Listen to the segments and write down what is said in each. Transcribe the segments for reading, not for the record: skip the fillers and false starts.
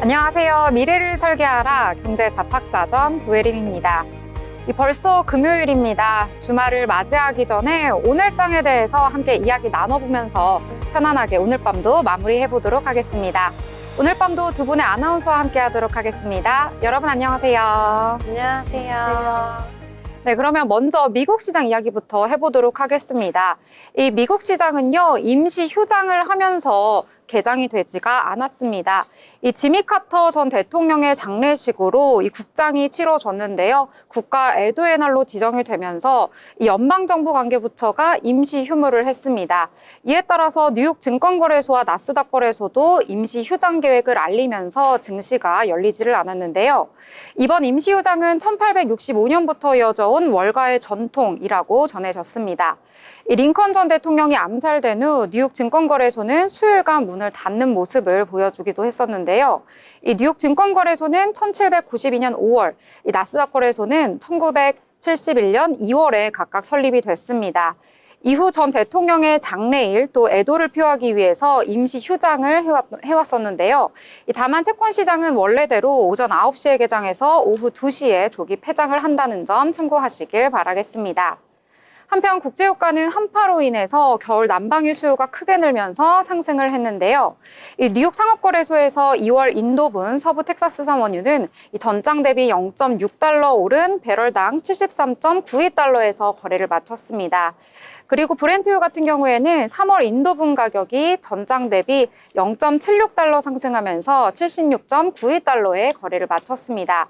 안녕하세요. 미래를 설계하라 경제잡학사전 도예림입니다. 벌써 금요일입니다. 주말을 맞이하기 전에 오늘장에 대해서 함께 이야기 나눠보면서 편안하게 오늘 밤도 마무리해보도록 하겠습니다. 오늘 밤도 두 분의 아나운서와 함께 하도록 하겠습니다. 여러분 안녕하세요. 안녕하세요. 네, 그러면 먼저 미국 시장 이야기부터 해보도록 하겠습니다. 이 미국 시장은요, 임시 휴장을 하면서 개장이 되지가 않았습니다. 이 지미 카터 전 대통령의 장례식으로 이 국장이 치러졌는데요. 국가 애도의 날로 지정이 되면서 이 연방정부 관계부처가 임시 휴무를 했습니다. 이에 따라서 뉴욕 증권거래소와 나스닥 거래소도 임시 휴장 계획을 알리면서 증시가 열리지를 않았는데요. 이번 임시 휴장은 1865년부터 이어져 온 월가의 전통이라고 전해졌습니다. 이 링컨 전 대통령이 암살된 후 뉴욕 증권거래소는 수요일간 문을 닫는 모습을 보여주기도 했었는데요. 이 뉴욕 증권거래소는 1792년 5월, 이 나스닥 거래소는 1971년 2월에 각각 설립이 됐습니다. 이후 전 대통령의 장래일 또 애도를 표하기 위해서 임시 휴장을 해왔었는데요. 다만 채권시장은 원래대로 오전 9시에 개장해서 오후 2시에 조기 폐장을 한다는 점 참고하시길 바라겠습니다. 한편 국제유가는 한파로 인해서 겨울 난방유 수요가 크게 늘면서 상승을 했는데요. 이 뉴욕 상업거래소에서 2월 인도분 서부 텍사스산 원유는 전장 대비 0.6달러 오른 배럴당 73.92달러에서 거래를 마쳤습니다. 그리고 브렌트유 같은 경우에는 3월 인도분 가격이 전장 대비 0.76달러 상승하면서 76.92달러에 거래를 마쳤습니다.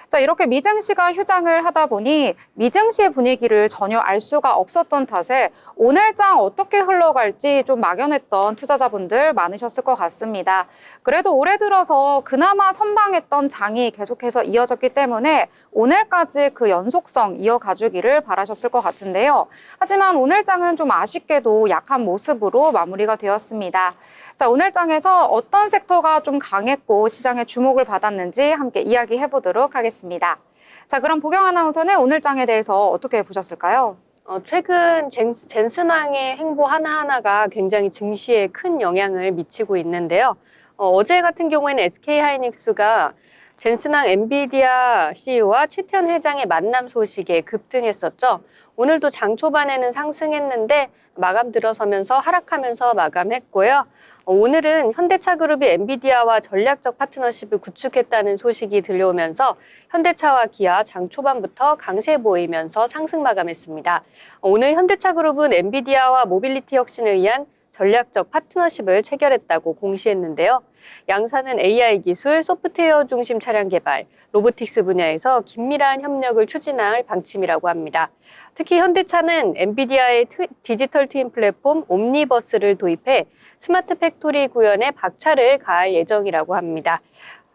자, 이렇게 미증시가 휴장을 하다 보니 미증시의 분위기를 전혀 알 수가 없었던 탓에 오늘장 어떻게 흘러갈지 좀 막연했던 투자자분들 많으셨을 것 같습니다. 그래도 올해 들어서 그나마 선방했던 장이 계속해서 이어졌기 때문에 오늘까지 그 연속성 이어가주기를 바라셨을 것 같은데요. 하지만 오늘장은 좀 아쉽게도 약한 모습으로 마무리가 되었습니다. 자, 오늘장에서 어떤 섹터가 좀 강했고 시장의 주목을 받았는지 함께 이야기해보도록 하겠습니다. 자, 그럼 보경 아나운서는 오늘장에 대해서 어떻게 보셨을까요? 최근 젠슨왕의 행보 하나하나가 굉장히 증시에 큰 영향을 미치고 있는데요. 어제 같은 경우에는 SK하이닉스가 젠슨왕 엔비디아 CEO와 최태원 회장의 만남 소식에 급등했었죠. 오늘도 장 초반에는 상승했는데 마감 들어서면서 하락하면서 마감했고요. 오늘은 현대차그룹이 엔비디아와 전략적 파트너십을 구축했다는 소식이 들려오면서 현대차와 기아 장 초반부터 강세 보이면서 상승 마감했습니다. 오늘 현대차그룹은 엔비디아와 모빌리티 혁신을 위한 전략적 파트너십을 체결했다고 공시했는데요. 양사는 AI 기술, 소프트웨어 중심 차량 개발, 로보틱스 분야에서 긴밀한 협력을 추진할 방침이라고 합니다. 특히 현대차는 엔비디아의 디지털 트윈 플랫폼 옴니버스를 도입해 스마트 팩토리 구현에 박차를 가할 예정이라고 합니다.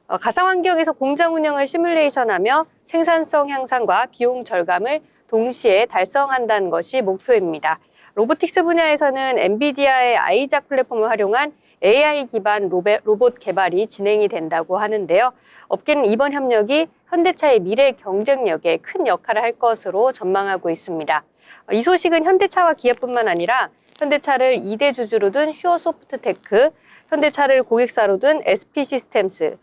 가상환경에서 공장 운영을 시뮬레이션하며 생산성 향상과 비용 절감을 동시에 달성한다는 것이 목표입니다. 로보틱스 분야에서는 엔비디아의 아이작 플랫폼을 활용한 AI 기반 로봇 개발이 진행이 된다고 하는데요. 업계는 이번 협력이 현대차의 미래 경쟁력에 큰 역할을 할 것으로 전망하고 있습니다. 이 소식은 현대차와 기아뿐만 아니라 현대차를 2대 주주로 둔 슈어소프트테크, 현대차를 고객사로 둔 SP시스템스,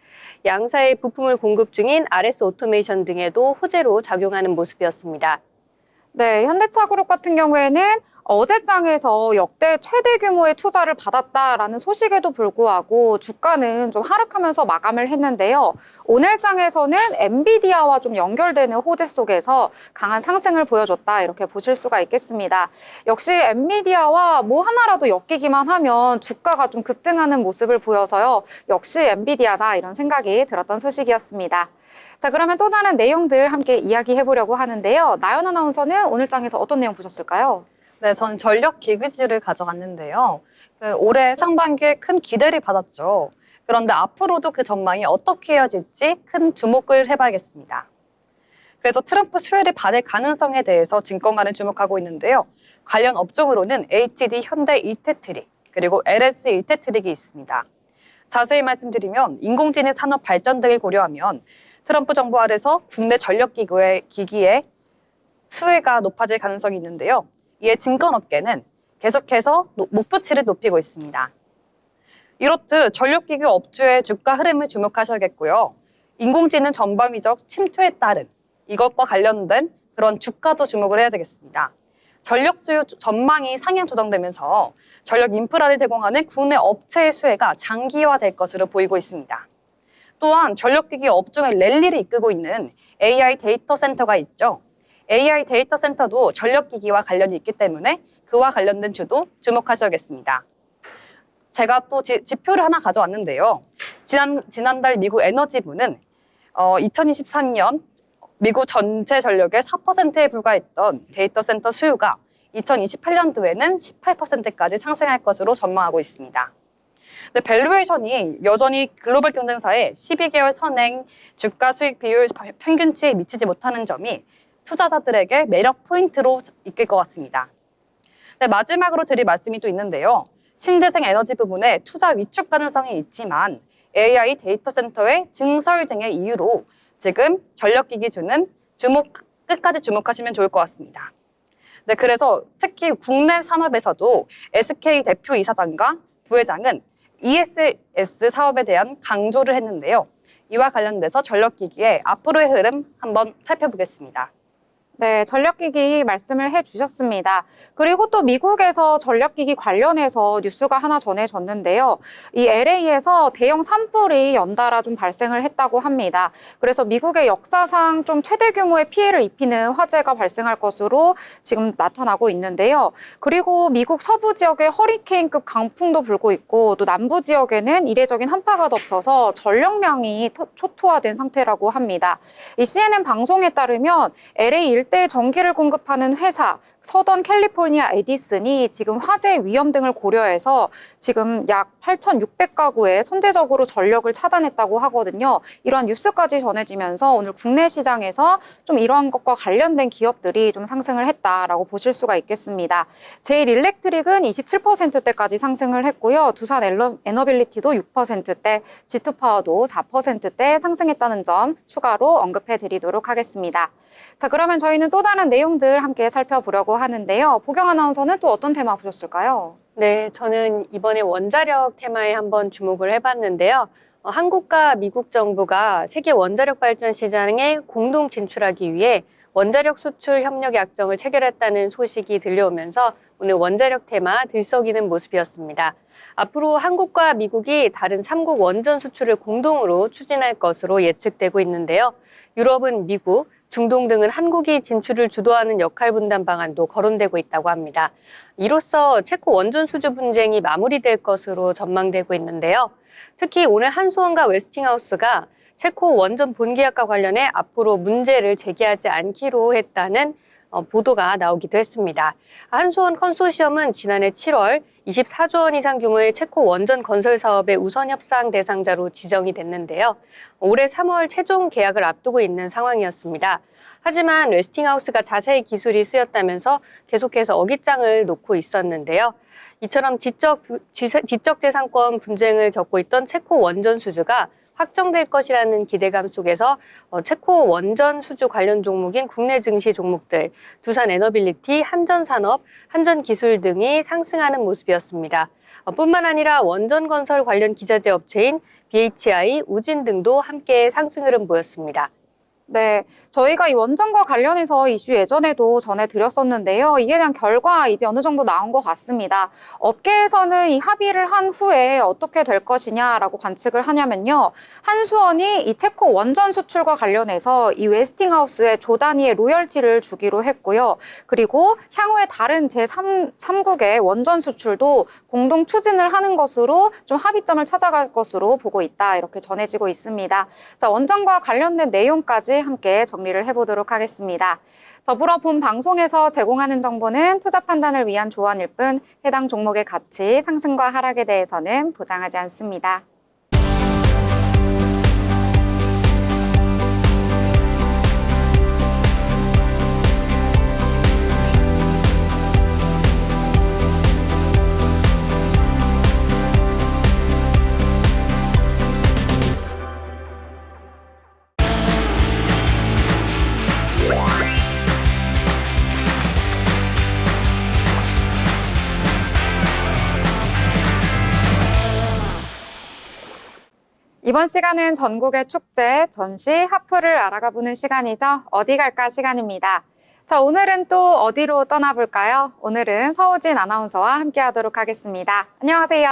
양사의 부품을 공급 중인 RS 오토메이션 등에도 호재로 작용하는 모습이었습니다. 네, 현대차그룹 같은 경우에는 어제장에서 역대 최대 규모의 투자를 받았다라는 소식에도 불구하고 주가는 좀 하락하면서 마감을 했는데요. 오늘장에서는 엔비디아와 좀 연결되는 호재 속에서 강한 상승을 보여줬다 이렇게 보실 수가 있겠습니다. 역시 엔비디아와 뭐 하나라도 엮이기만 하면 주가가 좀 급등하는 모습을 보여서요. 역시 엔비디아다 이런 생각이 들었던 소식이었습니다. 자, 그러면 또 다른 내용들 함께 이야기해보려고 하는데요. 나연 아나운서는 오늘장에서 어떤 내용 보셨을까요? 네, 저는 전력 기구주를 가져갔는데요. 올해 상반기에 큰 기대를 받았죠. 그런데 앞으로도 그 전망이 어떻게 이어질지 큰 주목을 해봐야겠습니다. 그래서 트럼프 수혜를 받을 가능성에 대해서 증권가는 주목하고 있는데요. 관련 업종으로는 HD 현대 일테트릭, 그리고 LS 일테트릭이 있습니다. 자세히 말씀드리면 인공지능 산업 발전 등을 고려하면 트럼프 정부 아래서 국내 전력기기의 수혜가 높아질 가능성이 있는데요. 이에 증권업계는 계속해서 목표치를 높이고 있습니다. 이렇듯 전력기기 업주의 주가 흐름을 주목하셔야겠고요. 인공지능 전방위적 침투에 따른 이것과 관련된 그런 주가도 주목을 해야 되겠습니다. 전력 수요 전망이 상향 조정되면서 전력 인프라를 제공하는 국내 업체의 수혜가 장기화될 것으로 보이고 있습니다. 또한 전력기기 업종의 랠리를 이끌고 있는 AI 데이터 센터가 있죠. AI 데이터 센터도 전력기기와 관련이 있기 때문에 그와 관련된 주도 주목하셔야겠습니다. 제가 또 지표를 하나 가져왔는데요. 지난달 미국 에너지부는 2023년 미국 전체 전력의 4%에 불과했던 데이터 센터 수요가 2028년도에는 18%까지 상승할 것으로 전망하고 있습니다. 근데 밸류에이션이 여전히 글로벌 경쟁사의 12개월 선행 주가 수익 비율 평균치에 미치지 못하는 점이 투자자들에게 매력 포인트로 이끌 것 같습니다. 네, 마지막으로 드릴 말씀이 또 있는데요. 신재생 에너지 부분에 투자 위축 가능성이 있지만 AI 데이터 센터의 증설 등의 이유로 지금 전력기기주는 끝까지 주목하시면 좋을 것 같습니다. 네, 그래서 특히 국내 산업에서도 SK 대표이사장과 부회장은 ESS 사업에 대한 강조를 했는데요. 이와 관련돼서 전력기기의 앞으로의 흐름 한번 살펴보겠습니다. 네, 전력기기 말씀을 해주셨습니다. 그리고 또 미국에서 전력기기 관련해서 뉴스가 하나 전해졌는데요. 이 LA에서 대형 산불이 연달아 좀 발생을 했다고 합니다. 그래서 미국의 역사상 좀 최대 규모의 피해를 입히는 화재가 발생할 것으로 지금 나타나고 있는데요. 그리고 미국 서부 지역에 허리케인급 강풍도 불고 있고 또 남부 지역에는 이례적인 한파가 덮쳐서 전력량이 초토화된 상태라고 합니다. 이 CNN 방송에 따르면 LA 일대에 전기를 공급하는 회사 서던 캘리포니아 에디슨이 지금 화재 위험 등을 고려해서 지금 약 8,600가구에 선제적으로 전력을 차단했다고 하거든요. 이러한 뉴스까지 전해지면서 오늘 국내 시장에서 좀 이러한 것과 관련된 기업들이 좀 상승을 했다라고 보실 수가 있겠습니다. 제일 일렉트릭은 27%대까지 상승을 했고요. 두산 에너빌리티도 6%대, G2파워도 4%대 상승했다는 점 추가로 언급해 드리도록 하겠습니다. 자, 그러면 저희는 또 다른 내용들 함께 살펴보려고 하는데요. 보경 아나운서는 또 어떤 테마 보셨을까요? 네, 저는 이번에 원자력 테마에 한번 주목을 해봤는데요. 한국과 미국 정부가 세계 원자력 발전 시장에 공동 진출하기 위해 원자력 수출 협력 약정을 체결했다는 소식이 들려오면서 오늘 원자력 테마 들썩이는 모습이었습니다. 앞으로 한국과 미국이 다른 3국 원전 수출을 공동으로 추진할 것으로 예측되고 있는데요. 유럽은 미국, 중동 등은 한국이 진출을 주도하는 역할 분담 방안도 거론되고 있다고 합니다. 이로써 체코 원전 수주 분쟁이 마무리될 것으로 전망되고 있는데요. 특히 오늘 한수원과 웨스팅하우스가 체코 원전 본계약과 관련해 앞으로 문제를 제기하지 않기로 했다는 보도가 나오기도 했습니다. 한수원 컨소시엄은 지난해 7월 24조 원 이상 규모의 체코 원전 건설 사업의 우선 협상 대상자로 지정이 됐는데요. 올해 3월 최종 계약을 앞두고 있는 상황이었습니다. 하지만 웨스팅하우스가 자세히 기술이 쓰였다면서 계속해서 어깃장을 놓고 있었는데요. 이처럼 지적재산권 분쟁을 겪고 있던 체코 원전 수주가 확정될 것이라는 기대감 속에서 체코 원전 수주 관련 종목인 국내 증시 종목들, 두산 에너빌리티, 한전산업, 한전기술 등이 상승하는 모습이었습니다. 뿐만 아니라 원전 건설 관련 기자재 업체인 BHI, 우진 등도 함께 상승 흐름 보였습니다. 네, 저희가 이 원전과 관련해서 이슈 예전에도 전해드렸었는데요. 이에 대한 결과 이제 어느 정도 나온 것 같습니다. 업계에서는 이 합의를 한 후에 어떻게 될 것이냐라고 관측을 하냐면요. 한수원이 이 체코 원전 수출과 관련해서 이 웨스팅하우스에 조 단위의 로열티를 주기로 했고요. 그리고 향후에 다른 제3국의 원전 수출도 공동 추진을 하는 것으로 좀 합의점을 찾아갈 것으로 보고 있다. 이렇게 전해지고 있습니다. 자, 원전과 관련된 내용까지 함께 정리를 해보도록 하겠습니다. 더불어 본 방송에서 제공하는 정보는 투자 판단을 위한 조언일 뿐 해당 종목의 가치, 상승과 하락에 대해서는 보장하지 않습니다. 이번 시간은 전국의 축제, 전시, 하프를 알아가 보는 시간이죠. 어디 갈까 시간입니다. 자, 오늘은 또 어디로 떠나볼까요? 오늘은 서우진 아나운서와 함께 하도록 하겠습니다. 안녕하세요.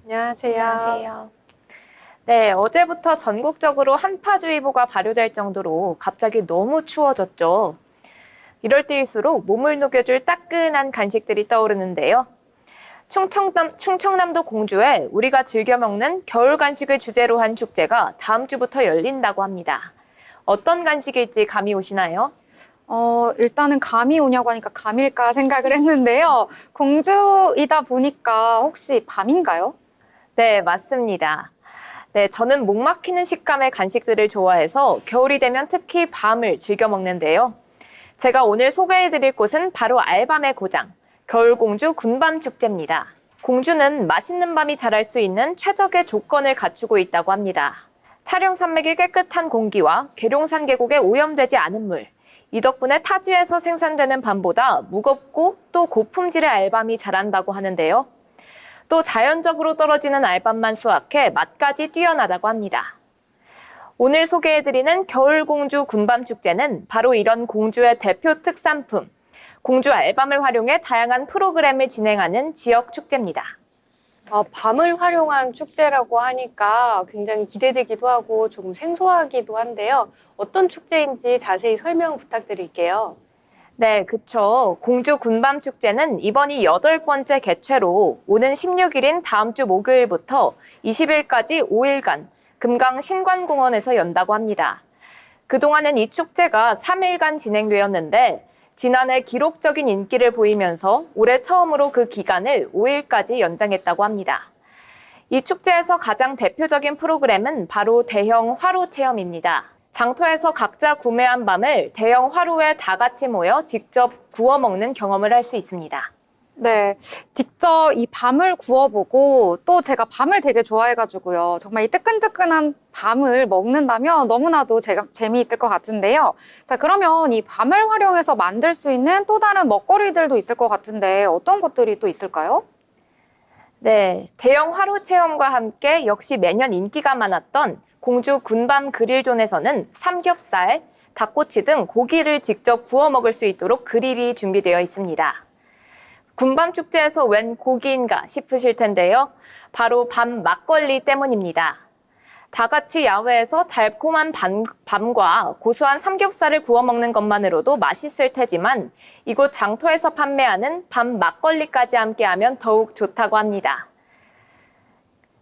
안녕하세요. 네, 어제부터 전국적으로 한파주의보가 발효될 정도로 갑자기 너무 추워졌죠. 이럴 때일수록 몸을 녹여줄 따끈한 간식들이 떠오르는데요. 충청남도 공주에 우리가 즐겨 먹는 겨울 간식을 주제로 한 축제가 다음 주부터 열린다고 합니다. 어떤 간식일지 감이 오시나요? 일단은 감이 오냐고 하니까 감일까 생각을 했는데요. 공주이다 보니까 혹시 밤인가요? 네, 맞습니다. 네, 저는 목 막히는 식감의 간식들을 좋아해서 겨울이 되면 특히 밤을 즐겨 먹는데요. 제가 오늘 소개해드릴 곳은 바로 알밤의 고장, 겨울공주 군밤축제입니다. 공주는 맛있는 밤이 자랄 수 있는 최적의 조건을 갖추고 있다고 합니다. 촬영 산맥의 깨끗한 공기와 계룡산 계곡의 오염되지 않은 물, 이 덕분에 타지에서 생산되는 밤보다 무겁고 또 고품질의 알밤이 자란다고 하는데요. 또 자연적으로 떨어지는 알밤만 수확해 맛까지 뛰어나다고 합니다. 오늘 소개해드리는 겨울공주 군밤축제는 바로 이런 공주의 대표 특산품, 공주 알밤을 활용해 다양한 프로그램을 진행하는 지역 축제입니다. 밤을 활용한 축제라고 하니까 굉장히 기대되기도 하고 조금 생소하기도 한데요. 어떤 축제인지 자세히 설명 부탁드릴게요. 네, 그쵸. 공주 군밤축제는 이번이 8번째 개최로 오는 16일인 다음 주 목요일부터 20일까지 5일간 금강 신관공원에서 연다고 합니다. 그동안은 이 축제가 3일간 진행되었는데 지난해 기록적인 인기를 보이면서 올해 처음으로 그 기간을 5일까지 연장했다고 합니다. 이 축제에서 가장 대표적인 프로그램은 바로 대형 화로 체험입니다. 장터에서 각자 구매한 밤을 대형 화로에 다 같이 모여 직접 구워 먹는 경험을 할 수 있습니다. 네, 직접 이 밤을 구워보고 또 제가 밤을 되게 좋아해가지고요. 정말 이 뜨끈뜨끈한 밤을 먹는다면 너무나도 재미있을 것 같은데요. 자, 그러면 이 밤을 활용해서 만들 수 있는 또 다른 먹거리들도 있을 것 같은데 어떤 것들이 또 있을까요? 네, 대형 화로 체험과 함께 역시 매년 인기가 많았던 공주 군밤 그릴존에서는 삼겹살, 닭꼬치 등 고기를 직접 구워 먹을 수 있도록 그릴이 준비되어 있습니다. 군밤축제에서 웬 고기인가 싶으실 텐데요. 바로 밤 막걸리 때문입니다. 다 같이 야외에서 달콤한 밤과 고소한 삼겹살을 구워 먹는 것만으로도 맛있을 테지만 이곳 장터에서 판매하는 밤 막걸리까지 함께하면 더욱 좋다고 합니다.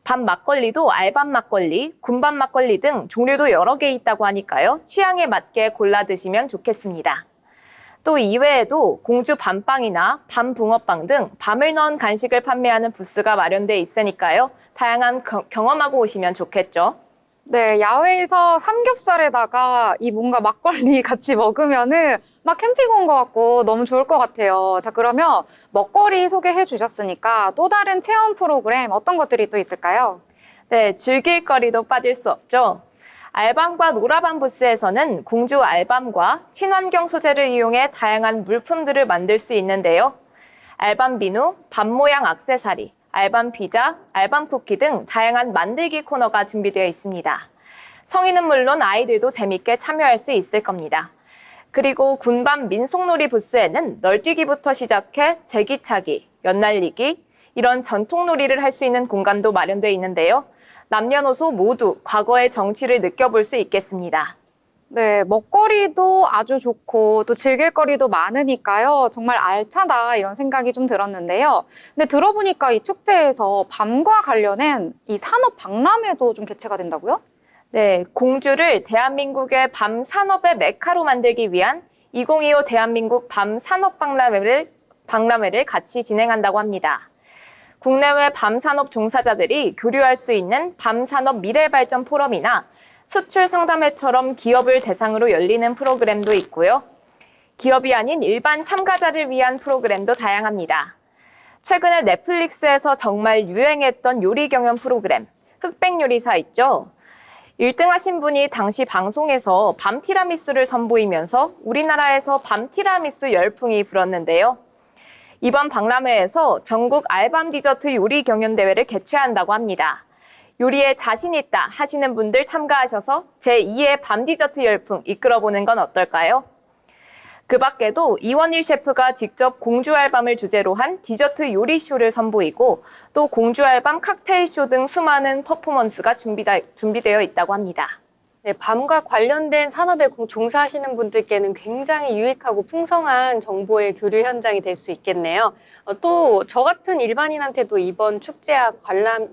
밤 막걸리도 알밤 막걸리, 군밤 막걸리 등 종류도 여러 개 있다고 하니까요. 취향에 맞게 골라 드시면 좋겠습니다. 또 이외에도 공주 밤빵이나 밤붕어빵 등 밤을 넣은 간식을 판매하는 부스가 마련돼 있으니까요. 다양한 경험하고 오시면 좋겠죠. 네, 야외에서 삼겹살에다가 이 뭔가 막걸리 같이 먹으면은 막 캠핑 온 것 같고 너무 좋을 것 같아요. 자, 그러면 먹거리 소개해 주셨으니까 또 다른 체험 프로그램 어떤 것들이 또 있을까요? 네, 즐길 거리도 빠질 수 없죠. 알밤과 노라밤 부스에서는 공주 알밤과 친환경 소재를 이용해 다양한 물품들을 만들 수 있는데요. 알밤 비누, 밤 모양 액세서리, 알밤 피자, 알밤 쿠키 등 다양한 만들기 코너가 준비되어 있습니다. 성인은 물론 아이들도 재밌게 참여할 수 있을 겁니다. 그리고 군밤 민속놀이 부스에는 널뛰기부터 시작해 제기차기, 연날리기, 이런 전통놀이를 할 수 있는 공간도 마련되어 있는데요. 남녀노소 모두 과거의 정취를 느껴볼 수 있겠습니다. 네, 먹거리도 아주 좋고 또 즐길 거리도 많으니까요. 정말 알차다 이런 생각이 좀 들었는데요. 근데 들어보니까 이 축제에서 밤과 관련된 이 산업 박람회도 좀 개최가 된다고요? 네, 공주를 대한민국의 밤 산업의 메카로 만들기 위한 2025 대한민국 밤 산업 박람회를 같이 진행한다고 합니다. 국내외 밤산업 종사자들이 교류할 수 있는 밤산업 미래발전 포럼이나 수출 상담회처럼 기업을 대상으로 열리는 프로그램도 있고요. 기업이 아닌 일반 참가자를 위한 프로그램도 다양합니다. 최근에 넷플릭스에서 정말 유행했던 요리 경연 프로그램, 흑백요리사 있죠? 1등 하신 분이 당시 방송에서 밤 티라미수를 선보이면서 우리나라에서 밤 티라미수 열풍이 불었는데요. 이번 박람회에서 전국 알밤 디저트 요리 경연 대회를 개최한다고 합니다. 요리에 자신 있다 하시는 분들 참가하셔서 제2의 밤 디저트 열풍 이끌어보는 건 어떨까요? 그 밖에도 이원일 셰프가 직접 공주알밤을 주제로 한 디저트 요리쇼를 선보이고 또 공주알밤 칵테일쇼 등 수많은 퍼포먼스가 준비되어 있다고 합니다. 네, 밤과 관련된 산업에 종사하시는 분들께는 굉장히 유익하고 풍성한 정보의 교류 현장이 될 수 있겠네요. 또 저 같은 일반인한테도 이번 축제와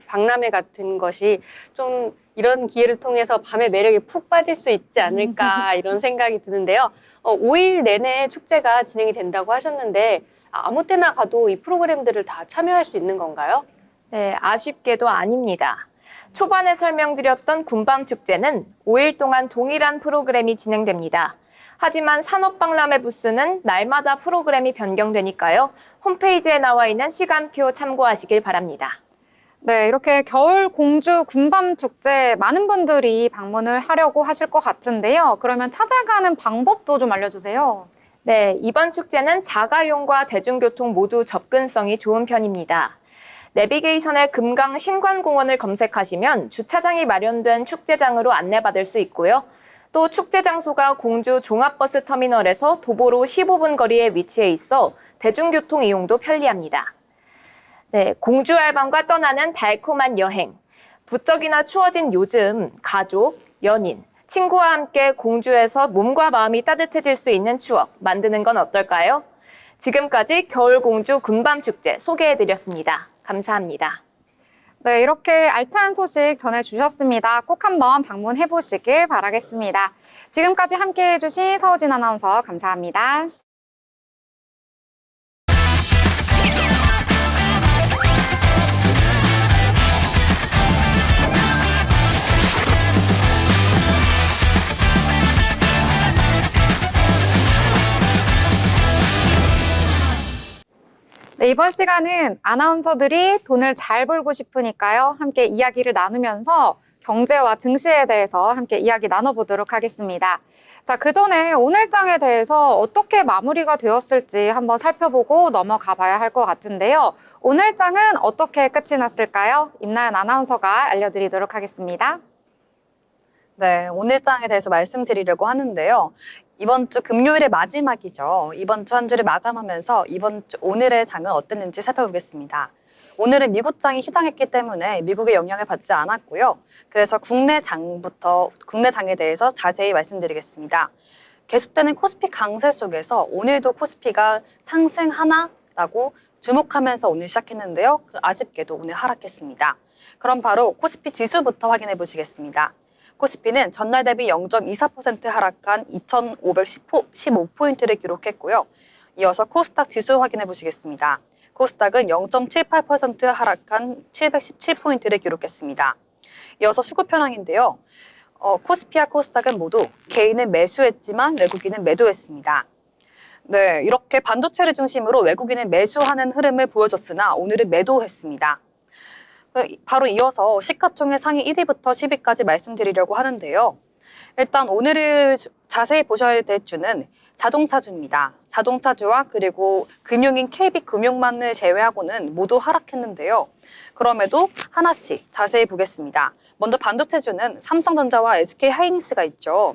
박람회 같은 것이 좀 이런 기회를 통해서 밤의 매력에 푹 빠질 수 있지 않을까 이런 생각이 드는데요. 5일 내내 축제가 진행이 된다고 하셨는데 아무 때나 가도 이 프로그램들을 다 참여할 수 있는 건가요? 네, 아쉽게도 아닙니다. 초반에 설명드렸던 군밤축제는 5일 동안 동일한 프로그램이 진행됩니다. 하지만 산업박람회 부스는 날마다 프로그램이 변경되니까요. 홈페이지에 나와 있는 시간표 참고하시길 바랍니다. 네, 이렇게 겨울 공주 군밤 축제 많은 분들이 방문을 하려고 하실 것 같은데요. 그러면 찾아가는 방법도 좀 알려주세요. 네, 이번 축제는 자가용과 대중교통 모두 접근성이 좋은 편입니다. 내비게이션에 금강 신관공원을 검색하시면 주차장이 마련된 축제장으로 안내받을 수 있고요. 또 축제 장소가 공주 종합버스 터미널에서 도보로 15분 거리에 위치해 있어 대중교통 이용도 편리합니다. 네, 공주 알밤과 떠나는 달콤한 여행. 부쩍이나 추워진 요즘 가족, 연인, 친구와 함께 공주에서 몸과 마음이 따뜻해질 수 있는 추억 만드는 건 어떨까요? 지금까지 겨울공주 군밤축제 소개해드렸습니다. 감사합니다. 네, 이렇게 알찬 소식 전해주셨습니다. 꼭 한번 방문해 보시길 바라겠습니다. 지금까지 함께해 주신 서우진 아나운서 감사합니다. 네, 이번 시간은 아나운서들이 돈을 잘 벌고 싶으니까요. 함께 이야기를 나누면서 경제와 증시에 대해서 함께 이야기 나눠보도록 하겠습니다. 자, 그 전에 오늘장에 대해서 어떻게 마무리가 되었을지 한번 살펴보고 넘어가 봐야 할 것 같은데요. 오늘장은 어떻게 끝이 났을까요? 임나연 아나운서가 알려드리도록 하겠습니다. 네, 오늘장에 대해서 말씀드리려고 하는데요. 이번 주 금요일의 마지막이죠. 이번 주 한 주를 마감하면서 오늘의 장은 어땠는지 살펴보겠습니다. 오늘은 미국장이 휴장했기 때문에 미국의 영향을 받지 않았고요. 그래서 국내 장에 대해서 자세히 말씀드리겠습니다. 계속되는 코스피 강세 속에서 오늘도 코스피가 상승하나라고 주목하면서 오늘 시작했는데요. 아쉽게도 오늘 하락했습니다. 그럼 바로 코스피 지수부터 확인해 보시겠습니다. 코스피는 전날 대비 0.24% 하락한 2,515포인트를 기록했고요. 이어서 코스닥 지수 확인해 보시겠습니다. 코스닥은 0.78% 하락한 717포인트를 기록했습니다. 이어서 수급 현황인데요. 코스피와 코스닥은 모두 개인은 매수했지만 외국인은 매도했습니다. 네, 이렇게 반도체를 중심으로 외국인은 매수하는 흐름을 보여줬으나 오늘은 매도했습니다. 바로 이어서 시가총액 상위 1위부터 10위까지 말씀드리려고 하는데요. 일단 오늘을 자세히 보셔야 될 주는 자동차주입니다. 자동차주와 그리고 금융인 KB금융만을 제외하고는 모두 하락했는데요. 그럼에도 하나씩 자세히 보겠습니다. 먼저 반도체주는 삼성전자와 SK하이닉스가 있죠.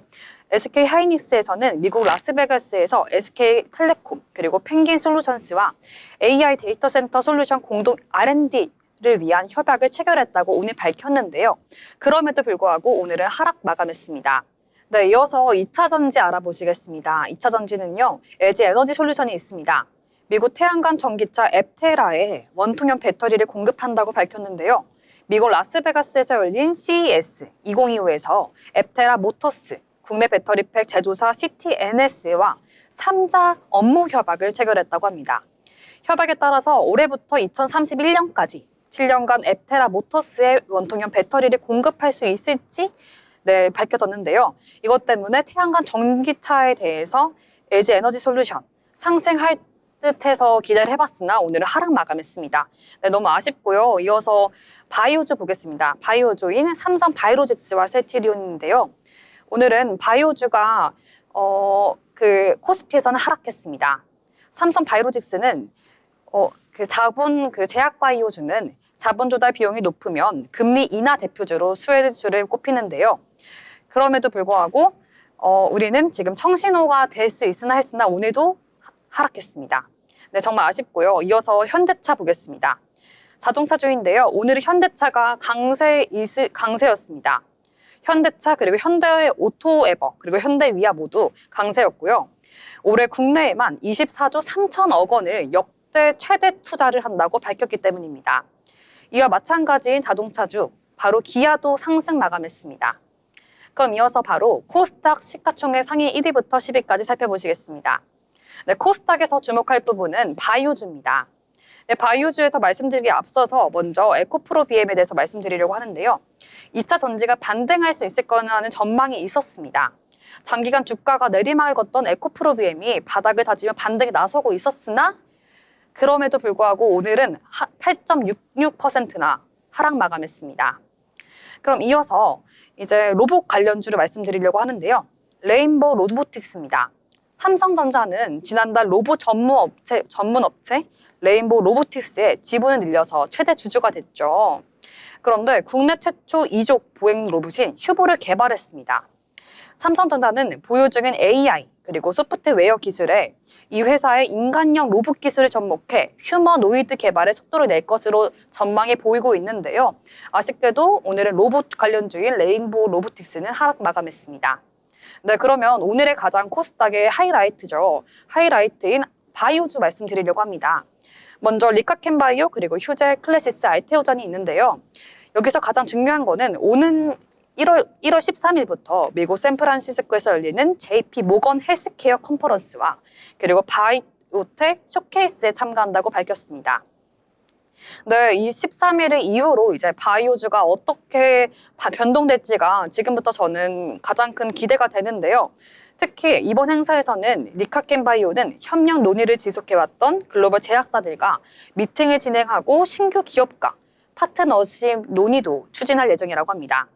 SK하이닉스에서는 미국 라스베가스에서 SK텔레콤 그리고 펭귄솔루션스와 AI 데이터 센터 솔루션 공동 R&D를 위한 협약을 체결했다고 오늘 밝혔는데요. 그럼에도 불구하고 오늘은 하락 마감했습니다. 네, 이어서 2차 전지 알아보시겠습니다. 2차 전지는요, LG 에너지 솔루션이 있습니다. 미국 태양광 전기차 앱테라에 원통형 배터리를 공급한다고 밝혔는데요. 미국 라스베가스에서 열린 CES 2025에서 앱테라 모터스, 국내 배터리팩 제조사 CTNS와 3자 업무 협약을 체결했다고 합니다. 협약에 따라서 올해부터 2031년까지 7년간 앱테라 모터스의 원통형 배터리를 공급할 수 있을지 밝혀졌는데요. 이것 때문에 태양광 전기차에 대해서 LG 에너지 솔루션 상승할 듯해서 기대를 해봤으나 오늘은 하락 마감했습니다. 네, 너무 아쉽고요. 이어서 바이오주 보겠습니다. 바이오주인 삼성 바이오로직스와 셀트리온인데요. 오늘은 바이오주가 코스피에서는 하락했습니다. 삼성 바이오로직스는 제약 바이오주는 자본 조달 비용이 높으면 금리 인하 대표주로 수혜주를 꼽히는데요. 그럼에도 불구하고 우리는 지금 청신호가 될 수 있으나 했으나 오늘도 하락했습니다. 네, 정말 아쉽고요. 이어서 현대차 보겠습니다. 자동차주인데요. 오늘은 현대차가 강세였습니다. 현대차 그리고 현대 오토에버 그리고 현대위아 모두 강세였고요. 올해 국내에만 24조 3천억 원을 역대 최대 투자를 한다고 밝혔기 때문입니다. 이와 마찬가지인 자동차주 바로 기아도 상승 마감했습니다. 그럼 이어서 바로 코스닥 시가총액 상위 1위부터 10위까지 살펴보시겠습니다. 네, 코스닥에서 주목할 부분은 바이오주입니다. 네, 바이오주에서 말씀드리기 앞서서 먼저 에코프로 BM에 대해서 말씀드리려고 하는데요. 2차 전지가 반등할 수 있을 거라는 전망이 있었습니다. 장기간 주가가 내리막을 걷던 에코프로 BM이 바닥을 다지며 반등에 나서고 있었으나 그럼에도 불구하고 오늘은 8.66%나 하락 마감했습니다. 그럼 이어서 이제 로봇 관련주를 말씀드리려고 하는데요. 레인보우 로보틱스입니다. 삼성전자는 지난달 로봇 전문 업체 레인보우 로보틱스의 지분을 늘려서 최대 주주가 됐죠. 그런데 국내 최초 이족 보행 로봇인 휴보를 개발했습니다. 삼성전자는 보유 중인 AI 그리고 소프트웨어 기술에 이 회사의 인간형 로봇 기술을 접목해 휴머노이드 개발에 속도를 낼 것으로 전망이 보이고 있는데요. 아쉽게도 오늘은 로봇 관련주인 레인보우 로보틱스는 하락 마감했습니다. 네, 그러면 오늘의 가장 코스닥의 하이라이트죠. 하이라이트인 바이오주 말씀드리려고 합니다. 먼저 리카켄바이오 그리고 휴젤 클래시스 알테오전이 있는데요. 여기서 가장 중요한 거는 오는 1월 13일부터 미국 샌프란시스코에서 열리는 JP 모건 헬스케어 컨퍼런스와 그리고 바이오텍 쇼케이스에 참가한다고 밝혔습니다. 네, 이 13일을 이후로 이제 바이오주가 어떻게 변동될지가 지금부터 저는 가장 큰 기대가 되는데요. 특히 이번 행사에서는 리카켄바이오는 협력 논의를 지속해왔던 글로벌 제약사들과 미팅을 진행하고 신규 기업과 파트너십 논의도 추진할 예정이라고 합니다.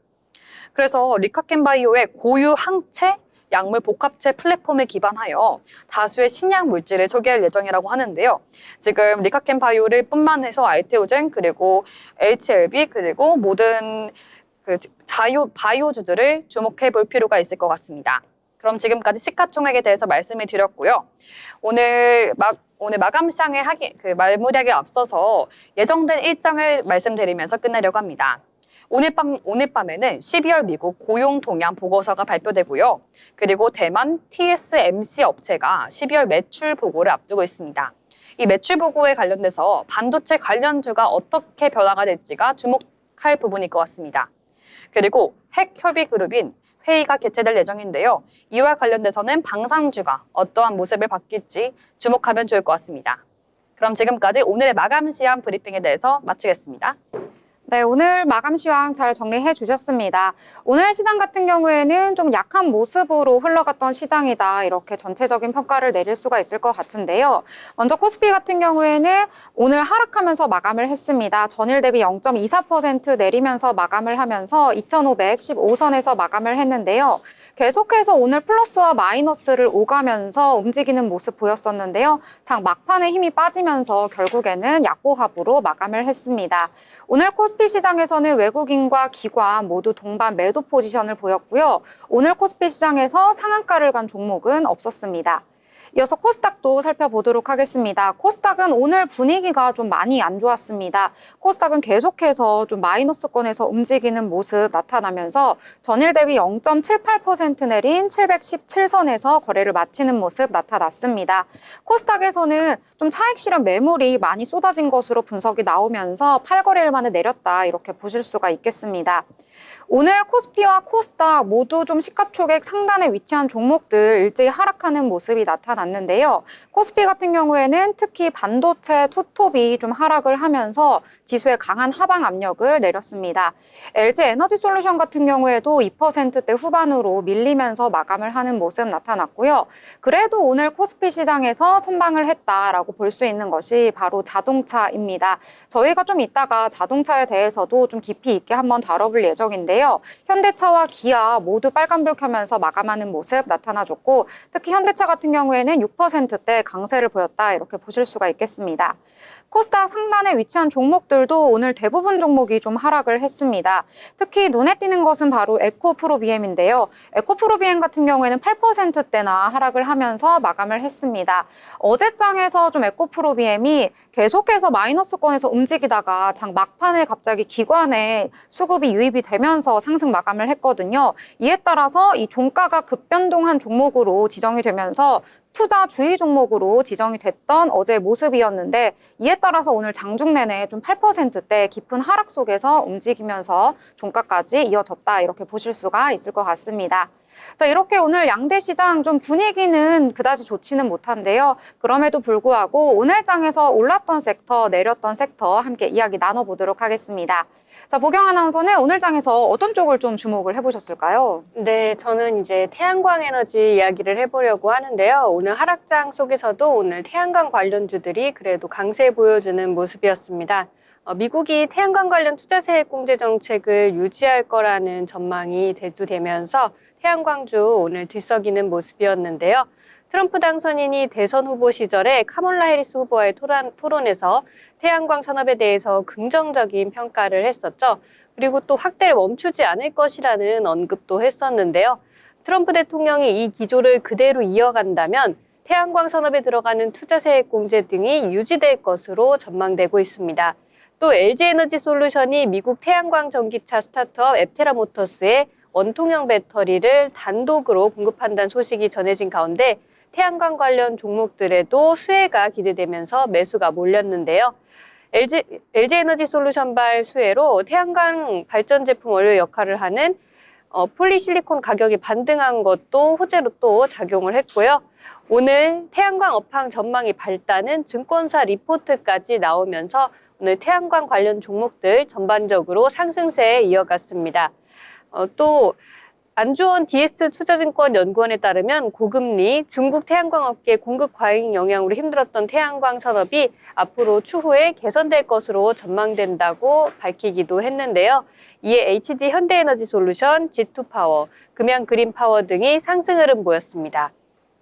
그래서 리카켄바이오의 고유 항체 약물 복합체 플랫폼을 기반하여 다수의 신약 물질을 소개할 예정이라고 하는데요. 지금 리카켄바이오를 뿐만 해서 알테오젠 그리고 HLB 그리고 모든 바이오주들을 주목해 볼 필요가 있을 것 같습니다. 그럼 지금까지 시가총액에 대해서 말씀을 드렸고요. 오늘 마감 시장의 말무리하기 앞서서 예정된 일정을 말씀드리면서 끝내려고 합니다. 오늘 밤에는 12월 미국 고용 동향 보고서가 발표되고요. 그리고 대만 TSMC 업체가 12월 매출 보고를 앞두고 있습니다. 이 매출 보고에 관련돼서 반도체 관련주가 어떻게 변화가 될지가 주목할 부분일 것 같습니다. 그리고 핵협의그룹인 회의가 개최될 예정인데요. 이와 관련돼서는 방산주가 어떠한 모습을 바뀔지 주목하면 좋을 것 같습니다. 그럼 지금까지 오늘의 마감 시황 브리핑에 대해서 마치겠습니다. 네, 오늘 마감 시황 잘 정리해 주셨습니다. 오늘 시장 같은 경우에는 좀 약한 모습으로 흘러갔던 시장이다. 이렇게 전체적인 평가를 내릴 수가 있을 것 같은데요. 먼저 코스피 같은 경우에는 오늘 하락하면서 마감을 했습니다. 전일 대비 0.24% 내리면서 마감을 하면서 2,515선에서 마감을 했는데요. 계속해서 오늘 플러스와 마이너스를 오가면서 움직이는 모습 보였었는데요. 장 막판에 힘이 빠지면서 결국에는 약보합으로 마감을 했습니다. 오늘 코스피 시장에서는 외국인과 기관 모두 동반 매도 포지션을 보였고요. 오늘 코스피 시장에서 상한가를 간 종목은 없었습니다. 이어서 코스닥도 살펴보도록 하겠습니다. 코스닥은 오늘 분위기가 좀 많이 안 좋았습니다. 코스닥은 계속해서 좀 마이너스권에서 움직이는 모습 나타나면서 전일 대비 0.78% 내린 717선에서 거래를 마치는 모습 나타났습니다. 코스닥에서는 좀 차익 실현 매물이 많이 쏟아진 것으로 분석이 나오면서 8거래일 만에 내렸다 이렇게 보실 수가 있겠습니다. 오늘 코스피와 코스닥 모두 좀 시가총액 상단에 위치한 종목들 일제히 하락하는 모습이 나타났는데요. 코스피 같은 경우에는 특히 반도체 투톱이 좀 하락을 하면서 지수에 강한 하방 압력을 내렸습니다. LG 에너지 솔루션 같은 경우에도 2%대 후반으로 밀리면서 마감을 하는 모습 나타났고요. 그래도 오늘 코스피 시장에서 선방을 했다라고 볼 수 있는 것이 바로 자동차입니다. 저희가 좀 이따가 자동차에 대해서도 좀 깊이 있게 한번 다뤄볼 예정인데요. 현대차와 기아 모두 빨간불 켜면서 마감하는 모습 나타나줬고 특히 현대차 같은 경우에는 6%대 강세를 보였다 이렇게 보실 수가 있겠습니다. 코스닥 상단에 위치한 종목들도 오늘 대부분 종목이 좀 하락을 했습니다. 특히 눈에 띄는 것은 바로 에코프로비엠인데요. 에코프로비엠 같은 경우에는 8%대나 하락을 하면서 마감을 했습니다. 어제장에서 좀 에코프로비엠이 계속해서 마이너스권에서 움직이다가 장 막판에 갑자기 기관에 수급이 유입이 되면서 상승 마감을 했거든요. 이에 따라서 이 종가가 급변동한 종목으로 지정이 되면서 투자 주의 종목으로 지정이 됐던 어제의 모습이었는데 이에 따라서 오늘 장중 내내 좀 8%대 깊은 하락 속에서 움직이면서 종가까지 이어졌다 이렇게 보실 수가 있을 것 같습니다. 자, 이렇게 오늘 양대 시장 좀 분위기는 그다지 좋지는 못한데요. 그럼에도 불구하고 오늘 장에서 올랐던 섹터, 내렸던 섹터 함께 이야기 나눠보도록 하겠습니다. 자, 보경 아나운서는 오늘 장에서 어떤 쪽을 좀 주목을 해보셨을까요? 네, 저는 이제 태양광 에너지 이야기를 해보려고 하는데요. 오늘 하락장 속에서도 오늘 태양광 관련주들이 그래도 강세 보여주는 모습이었습니다. 미국이 태양광 관련 투자세액 공제 정책을 유지할 거라는 전망이 대두되면서 태양광주 오늘 뒤섞이는 모습이었는데요. 트럼프 당선인이 대선 후보 시절에 카몰라 해리스 후보와의 토론에서 태양광 산업에 대해서 긍정적인 평가를 했었죠. 그리고 또 확대를 멈추지 않을 것이라는 언급도 했었는데요. 트럼프 대통령이 이 기조를 그대로 이어간다면 태양광 산업에 들어가는 투자세액 공제 등이 유지될 것으로 전망되고 있습니다. 또 LG에너지솔루션이 미국 태양광 전기차 스타트업 앱테라모터스에 원통형 배터리를 단독으로 공급한다는 소식이 전해진 가운데 태양광 관련 종목들에도 수혜가 기대되면서 매수가 몰렸는데요. LG에너지솔루션발 수혜로 태양광 발전 제품 원료 역할을 하는 폴리실리콘 가격이 반등한 것도 호재로 또 작용을 했고요. 오늘 태양광 업황 전망이 밝다는 증권사 리포트까지 나오면서 오늘 태양광 관련 종목들 전반적으로 상승세에 이어갔습니다. 또 안주원 DS 투자증권 연구원에 따르면 고금리, 중국 태양광 업계 공급 과잉 영향으로 힘들었던 태양광 산업이 앞으로 추후에 개선될 것으로 전망된다고 밝히기도 했는데요. 이에 HD 현대에너지솔루션, G2파워, 금양그린파워 등이 상승 흐름 보였습니다.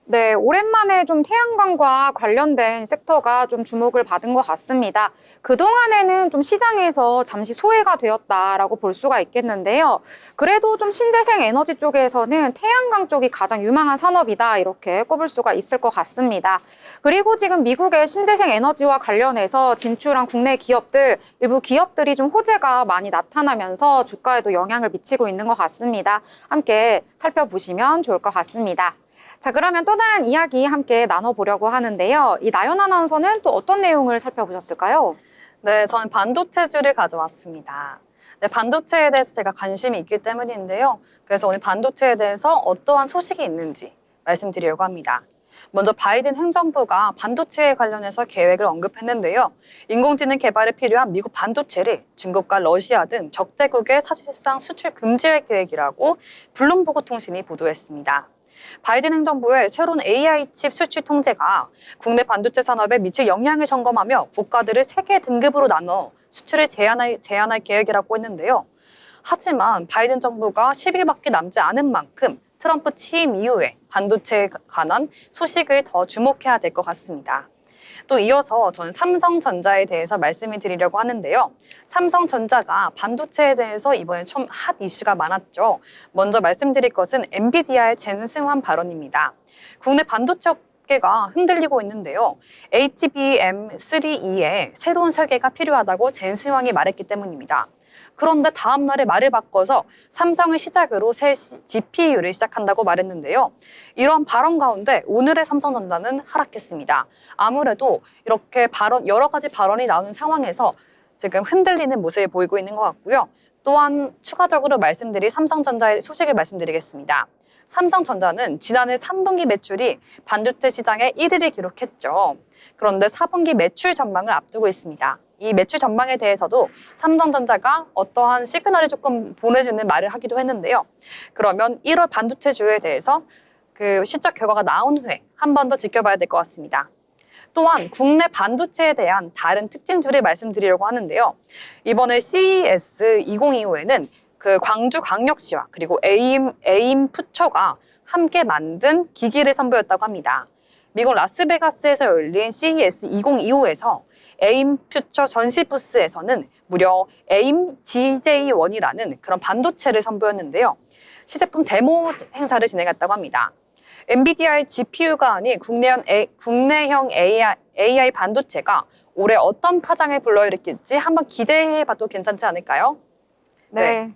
네, 오랜만에 좀 태양광과 관련된 섹터가 좀 주목을 받은 것 같습니다. 그동안에는 좀 시장에서 잠시 소외가 되었다라고 볼 수가 있겠는데요. 그래도 좀 신재생 에너지 쪽에서는 태양광 쪽이 가장 유망한 산업이다 이렇게 꼽을 수가 있을 것 같습니다. 그리고 지금 미국의 신재생 에너지와 관련해서 진출한 국내 기업들, 일부 기업들이 좀 호재가 많이 나타나면서 주가에도 영향을 미치고 있는 것 같습니다. 함께 살펴보시면 좋을 것 같습니다. 자, 그러면 또 다른 이야기 함께 나눠보려고 하는데요. 이 나연 아나운서는 또 어떤 내용을 살펴보셨을까요? 네, 저는 반도체주를 가져왔습니다. 네, 반도체에 대해서 제가 관심이 있기 때문인데요. 그래서 오늘 반도체에 대해서 어떠한 소식이 있는지 말씀드리려고 합니다. 먼저 바이든 행정부가 반도체에 관련해서 계획을 언급했는데요. 인공지능 개발에 필요한 미국 반도체를 중국과 러시아 등 적대국에 사실상 수출 금지할 계획이라고 블룸버그 통신이 보도했습니다. 바이든 행정부의 새로운 AI 칩 수출 통제가 국내 반도체 산업에 미칠 영향을 점검하며 국가들을 3개 등급으로 나눠 수출을 제한할 계획이라고 했는데요. 하지만 바이든 정부가 10일밖에 남지 않은 만큼 트럼프 취임 이후에 반도체에 관한 소식을 더 주목해야 될 것 같습니다. 또 이어서 저는 삼성전자에 대해서 말씀을 드리려고 하는데요. 삼성전자가 반도체에 대해서 이번에 좀 핫 이슈가 많았죠. 먼저 말씀드릴 것은 엔비디아의 젠승환 발언입니다. 국내 반도체 업계가 흔들리고 있는데요. HBM3E에 새로운 설계가 필요하다고 젠승환이 말했기 때문입니다. 그런데 다음 날에 말을 바꿔서 삼성을 시작으로 새 GPU를 시작한다고 말했는데요. 이런 발언 가운데 오늘의 삼성전자는 하락했습니다. 아무래도 이렇게 여러 가지 발언이 나오는 상황에서 지금 흔들리는 모습을 보이고 있는 것 같고요. 또한 추가적으로 말씀드릴 삼성전자의 소식을 말씀드리겠습니다. 삼성전자는 지난해 3분기 매출이 반도체 시장에 1위를 기록했죠. 그런데 4분기 매출 전망을 앞두고 있습니다. 이 매출 전망에 대해서도 삼성전자가 어떠한 시그널을 조금 보내주는 말을 하기도 했는데요. 그러면 1월 반도체주에 대해서 그 실적 결과가 나온 후에 한 번 더 지켜봐야 될 것 같습니다. 또한 국내 반도체에 대한 다른 특징주를 말씀드리려고 하는데요. 이번에 CES 2025에는 그 광주광역시와 그리고 에임푸처가 함께 만든 기기를 선보였다고 합니다. 미국 라스베가스에서 열린 CES 2025에서 에임 퓨처 전시 부스에서는 무려 에임 GJ1이라는 그런 반도체를 선보였는데요. 시제품 데모 행사를 진행했다고 합니다. 엔비디아의 GPU가 아닌 국내형 AI 반도체가 올해 어떤 파장을 불러일으킬지 한번 기대해봐도 괜찮지 않을까요? 네.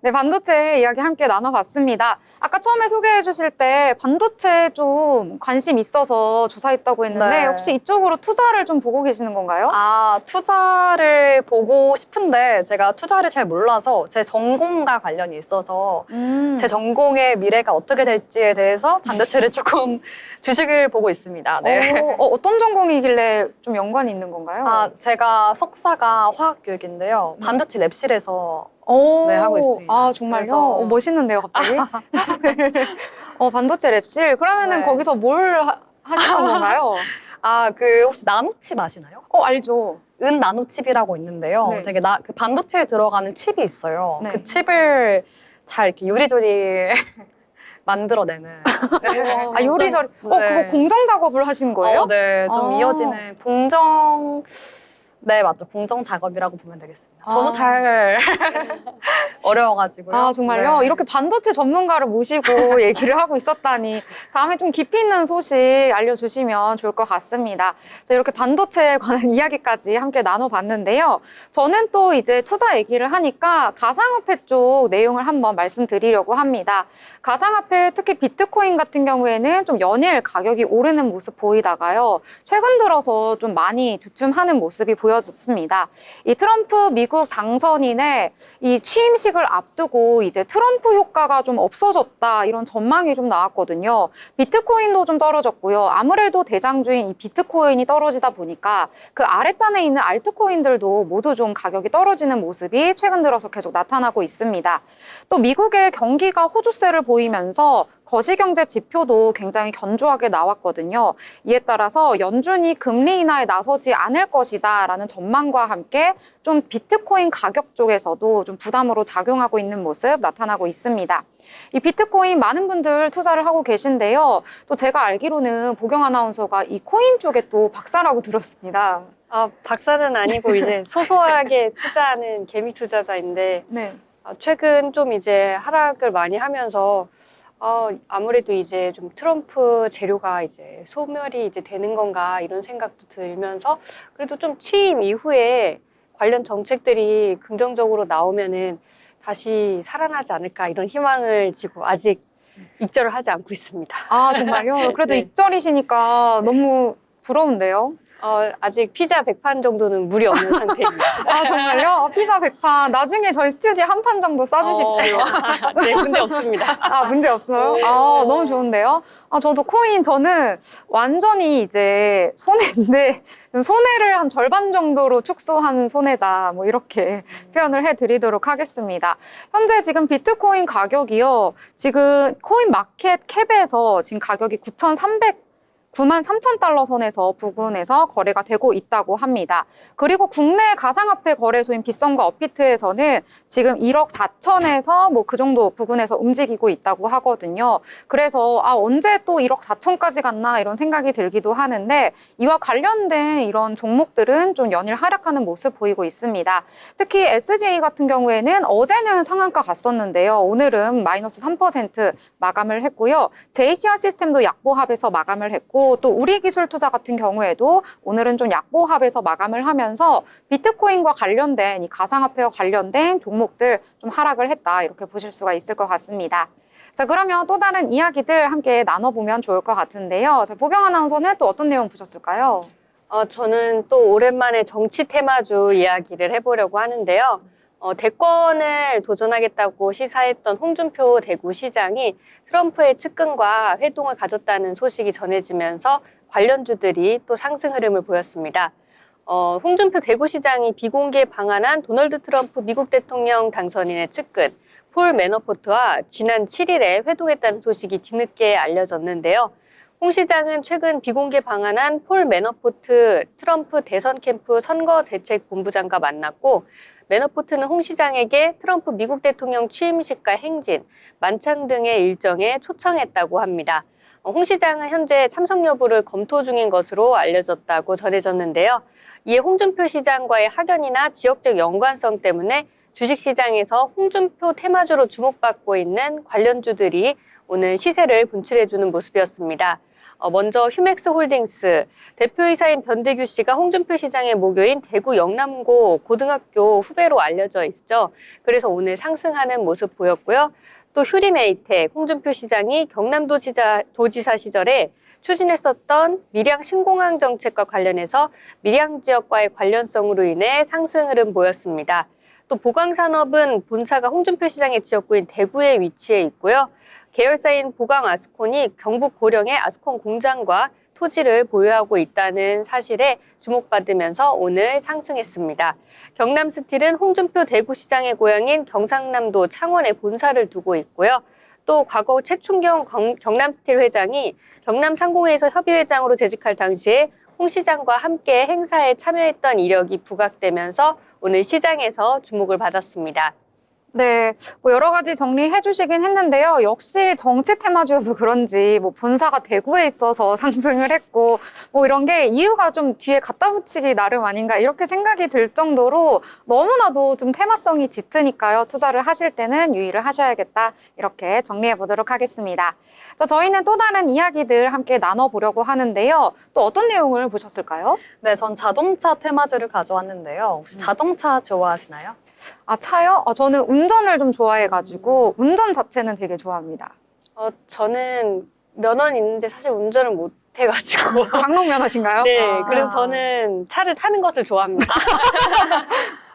네, 반도체 이야기 함께 나눠봤습니다. 아까 처음에 소개해 주실 때 반도체 좀 관심 있어서 조사했다고 했는데 네. 혹시 이쪽으로 투자를 좀 보고 계시는 건가요? 투자를 보고 싶은데 제가 투자를 잘 몰라서 제 전공과 관련이 있어서 제 전공의 미래가 어떻게 될지에 대해서 반도체를 조금 주식을 보고 있습니다. 네. 어떤 전공이길래 좀 연관이 있는 건가요? 제가 석사가 화학교육인데요. 반도체 랩실에서 네, 하고 있습니다. 아, 정말요? 그래서- 멋있는데요, 갑자기? 반도체 랩실. 그러면은 네. 거기서 뭘 하시는 건가요? 혹시 나노칩 아시나요? 알죠. 은 나노칩이라고 있는데요. 네. 되게 그 반도체에 들어가는 칩이 있어요. 네. 그 칩을 잘 이렇게 요리조리 만들어내는. 요리조리. 네. 그거 공정 작업을 하신 거예요? 네, 좀 아. 이어지는 공정. 네, 맞죠. 공정 작업이라고 보면 되겠습니다. 저도 아. 잘 어려워가지고요. 정말요? 네. 이렇게 반도체 전문가를 모시고 얘기를 하고 있었다니 다음에 좀 깊이 있는 소식 알려주시면 좋을 것 같습니다. 자, 이렇게 반도체에 관한 이야기까지 함께 나눠봤는데요. 저는 또 이제 투자 얘기를 하니까 가상화폐 쪽 내용을 한번 말씀드리려고 합니다. 가상화폐 특히 비트코인 같은 경우에는 좀 연일 가격이 오르는 모습 보이다가요. 최근 들어서 좀 많이 주춤하는 모습이 보여졌습니다. 이 트럼프 미국 당선인의 이 취임식을 앞두고 이제 트럼프 효과가 좀 없어졌다 이런 전망이 좀 나왔거든요. 비트코인도 좀 떨어졌고요. 아무래도 대장주인 이 비트코인이 떨어지다 보니까 그 아랫단에 있는 알트코인들도 모두 좀 가격이 떨어지는 모습이 최근 들어서 계속 나타나고 있습니다. 또 미국의 경기가 호조세를 보이면서 거시경제 지표도 굉장히 견조하게 나왔거든요. 이에 따라서 연준이 금리 인하에 나서지 않을 것이다라는 전망과 함께 좀 비트코인 가격 쪽에서도 좀 부담으로 작용하고 있는 모습 나타나고 있습니다. 이 비트코인 많은 분들 투자를 하고 계신데요. 또 제가 알기로는 보경 아나운서가 이 코인 쪽에 또 박사라고 들었습니다. 박사는 아니고 이제 소소하게 투자하는 개미 투자자인데 네. 최근 좀 이제 하락을 많이 하면서 아무래도 이제 좀 트럼프 재료가 이제 소멸이 이제 되는 건가 이런 생각도 들면서 그래도 좀 취임 이후에 관련 정책들이 긍정적으로 나오면은 다시 살아나지 않을까 이런 희망을 지고 아직 입절을 하지 않고 있습니다. 정말요? 그래도 네. 입절이시니까 너무 부러운데요. 아직 피자 100판 정도는 물이 없는 상태입니다. 정말요? 피자 100판. 나중에 저희 스튜디오에 한 판 정도 싸주십시오. 네, 문제 없습니다. 문제 없어요? 네. 너무 좋은데요? 저도 코인, 저는 완전히 이제 손해인데, 좀 손해를 한 절반 정도로 축소한 손해다. 뭐 이렇게 표현을 해드리도록 하겠습니다. 현재 지금 비트코인 가격이요. 지금 코인 마켓 캡에서 지금 가격이 93,000달러 선에서 부근에서 거래가 되고 있다고 합니다. 그리고 국내 가상화폐 거래소인 빗썸과 업비트에서는 지금 1억 4천에서 뭐 그 정도 부근에서 움직이고 있다고 하거든요. 그래서 언제 또 1억 4천까지 갔나 이런 생각이 들기도 하는데 이와 관련된 이런 종목들은 좀 연일 하락하는 모습 보이고 있습니다. 특히 SJ 같은 경우에는 어제는 상한가 갔었는데요. 오늘은 마이너스 3% 마감을 했고요. JCR 시스템도 약보합에서 마감을 했고 또 우리기술투자 같은 경우에도 오늘은 좀 약보합에서 마감을 하면서 비트코인과 관련된 이 가상화폐와 관련된 종목들 좀 하락을 했다 이렇게 보실 수가 있을 것 같습니다. 자, 그러면 또 다른 이야기들 함께 나눠보면 좋을 것 같은데요. 자, 보경 아나운서는 또 어떤 내용 보셨을까요? 저는 또 오랜만에 정치 테마주 이야기를 해보려고 하는데요. 대권을 도전하겠다고 시사했던 홍준표 대구시장이 트럼프의 측근과 회동을 가졌다는 소식이 전해지면서 관련주들이 또 상승 흐름을 보였습니다. 홍준표 대구시장이 비공개 방한한 도널드 트럼프 미국 대통령 당선인의 측근 폴 매너포트와 지난 7일에 회동했다는 소식이 뒤늦게 알려졌는데요. 홍 시장은 최근 비공개 방한한 폴 매너포트 트럼프 대선 캠프 선거대책본부장과 만났고 매너포트는 홍 시장에게 트럼프 미국 대통령 취임식과 행진, 만찬 등의 일정에 초청했다고 합니다. 홍 시장은 현재 참석 여부를 검토 중인 것으로 알려졌다고 전해졌는데요. 이에 홍준표 시장과의 학연이나 지역적 연관성 때문에 주식시장에서 홍준표 테마주로 주목받고 있는 관련주들이 오늘 시세를 분출해주는 모습이었습니다. 먼저 휴맥스홀딩스 대표이사인 변대규 씨가 홍준표 시장의 모교인 대구 영남고 고등학교 후배로 알려져 있죠. 그래서 오늘 상승하는 모습 보였고요. 또 휴리메이텍 홍준표 시장이 경남도지사 시절에 추진했었던 밀양 신공항 정책과 관련해서 밀양 지역과의 관련성으로 인해 상승 흐름 보였습니다. 또 보강산업은 본사가 홍준표 시장의 지역구인 대구에 위치해 있고요. 계열사인 보강아스콘이 경북 고령의 아스콘 공장과 토지를 보유하고 있다는 사실에 주목받으면서 오늘 상승했습니다. 경남스틸은 홍준표 대구시장의 고향인 경상남도 창원에 본사를 두고 있고요. 또 과거 최충경 경남스틸 회장이 경남상공회에서 협의회장으로 재직할 당시에 홍 시장과 함께 행사에 참여했던 이력이 부각되면서 오늘 시장에서 주목을 받았습니다. 네, 뭐 여러 가지 정리해 주시긴 했는데요. 역시 정치 테마주여서 그런지 뭐 본사가 대구에 있어서 상승을 했고 뭐 이런 게 이유가 좀 뒤에 갖다 붙이기 나름 아닌가 이렇게 생각이 들 정도로 너무나도 좀 테마성이 짙으니까요. 투자를 하실 때는 유의를 하셔야겠다. 이렇게 정리해 보도록 하겠습니다. 자, 저희는 또 다른 이야기들 함께 나눠보려고 하는데요. 또 어떤 내용을 보셨을까요? 네, 전 자동차 테마주를 가져왔는데요. 혹시 자동차 좋아하시나요? 아, 차요? 저는 운전을 좀 좋아해가지고 운전 자체는 되게 좋아합니다. 저는 면허는 있는데 사실 운전을 못 해가지고. 장롱 면허신가요? 네, 그래서 저는 차를 타는 것을 좋아합니다.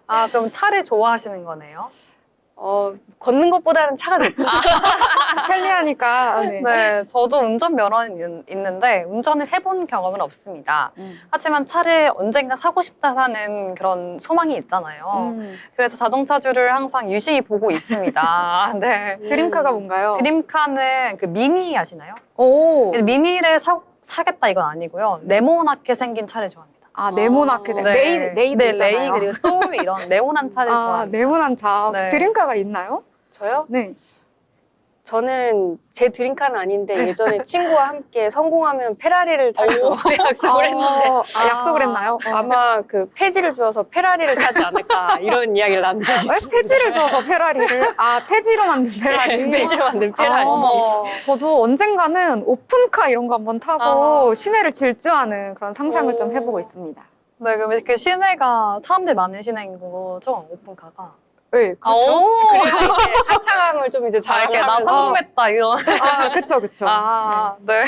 아, 그럼 차를 좋아하시는 거네요? 걷는 것보다는 차가 좋죠. 편리하니까. 네. 네, 저도 운전 면허는 있는데 운전을 해본 경험은 없습니다. 하지만 차를 언젠가 사고 싶다라는 그런 소망이 있잖아요. 그래서 자동차주를 항상 유심히 보고 있습니다. 네. 드림카가 뭔가요? 드림카는 그 미니 아시나요? 오. 미니를 사겠다 이건 아니고요. 네모나게 생긴 차를 좋아합니다. 아, 네모나게 생 네. 레이 네, 있잖아요. 레이 그리고 소울 이런 네모난 차를 아, 좋아합니다. 네모난 차. 혹시 네. 드림카가 있나요? 저요? 네. 저는 제 드림카는 아닌데 예전에 친구와 함께 성공하면 페라리를 타기로 약속을 했는데 약속을 했나요? 아마 그 폐지를 주어서 페라리를 타지 않을까 이런 이야기를 나눈 적이 왜 있습니다. 폐지를 줘서 페라리를? 아, 폐지로 만든 페라리. 폐지로 만든 페라리. 저도 언젠가는 오픈카 이런 거 한번 타고 시내를 질주하는 그런 상상을 좀 해보고 있습니다. 네, 그럼 그 시내가 사람들 많은 시내인 거죠? 오픈카가. 네, 그렇죠. 그래서 이제 한창함을 좀 이제 이렇게 나 자랑하면서 성공했다 이런. 아, 그쵸, 그쵸. 아, 네.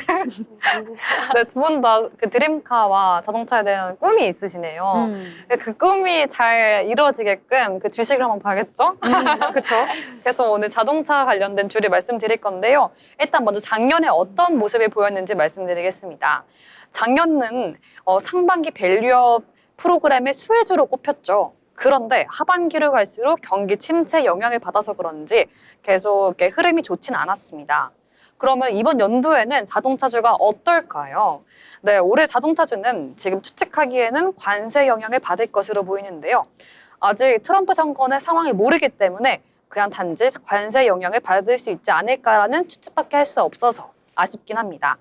네, 두 분 다 그 드림카와 자동차에 대한 꿈이 있으시네요. 그 꿈이 잘 이루어지게끔 그 주식을 한번 봐야겠죠? 그쵸. 그래서 오늘 자동차 관련된 주를 말씀드릴 건데요. 일단 먼저 작년에 어떤 모습을 보였는지 말씀드리겠습니다. 작년은 상반기 밸류업 프로그램의 수혜주로 꼽혔죠. 그런데 하반기로 갈수록 경기 침체 영향을 받아서 그런지 계속 이렇게 흐름이 좋진 않았습니다. 그러면 이번 연도에는 자동차주가 어떨까요? 네, 올해 자동차주는 지금 추측하기에는 관세 영향을 받을 것으로 보이는데요. 아직 트럼프 정권의 상황을 모르기 때문에 그냥 단지 관세 영향을 받을 수 있지 않을까라는 추측밖에 할 수 없어서 아쉽긴 합니다.